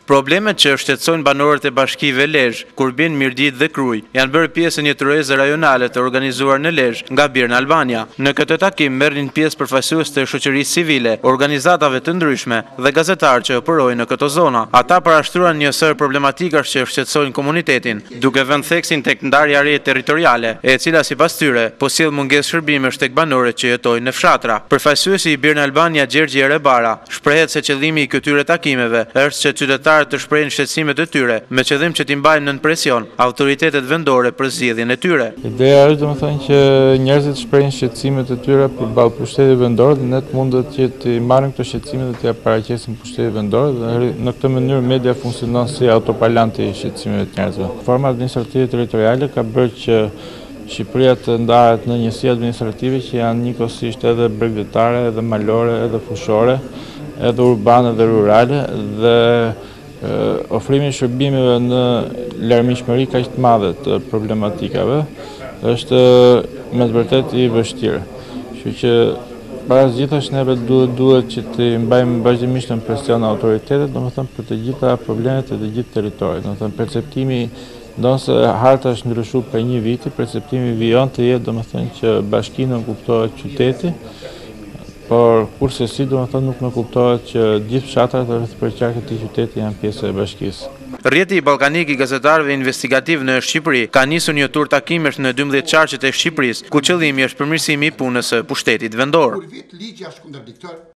Problemet që shqetësojnë banorët e bashkive Lezhë, Kurbin, Mirdit dhe Kruj, janë bërë pjesë një tërheqësie rajonale të organizuar në Lezhë nga Birn Albania. Në këtë takim merrin pjesë përfaqësues të shoqërisë civile, organizatave të ndryshme dhe gazetarë që operojnë në këto zona. Ata parashtruan një sër problematikash që shqetësojnë komunitetin, duke vënë theksin tek ndarja re territoriale, e cila sipas tyre po sjell mungesë shërbimesh tek banorët që jetojnë në fshatra. Përfaqësuesi i Birn Albania Gjergji Erebara shprehet se qëllimi i këtyre takimeve është që qytetarët të shprehin shqetësimet e tyre me qëllim që t'i mbajnë nën presion autoritetet vendore për zgjedhjen e tyre. Ideja është domethënë që njerëzit shprehin shqetësimet e tyre përballë pushtetit vendor dhe ne mundet që t'i marrim këto shqetësime dhe t'ia paraqesim pushtetit vendor dhe në këtë mënyrë media funksionon si autoparlanti i shqetësimeve të njerëzve. Forma administrative territoriale ka bërë që Shqipëria të ndahet në njësi administrative që janë njëkohësisht edhe bregdetare, edhe malore, edhe fushore, edhe urbane dhe rurale dhe ofrimi i shërbimeve në larmishmëri kaq të madhe të problematikave është me të vërtetë i vështirë. Kështu që para gjithash neve duhet që të mbajmë vazhdimisht në presion autoritetet, domethënë për të gjitha problemet e të gjithë territorit. Domethënë perceptimi ndonse harta është ndryshuar për një viti, perceptimi vijon të jetë domethënë që bashkia nuk kuptohet qyteti, por kurse si domethënë nuk më kuptohet që gjithë fshatrat rreth përqarkut të qytetit janë pjesë e bashkisë. Rrjeti ballkanik i gazetarëve investigativ në Shqipëri ka nisur një tur takimesh në 12 qarqet e Shqipërisë, ku qëllimi është përmirësimi i punës së pushtetit vendor.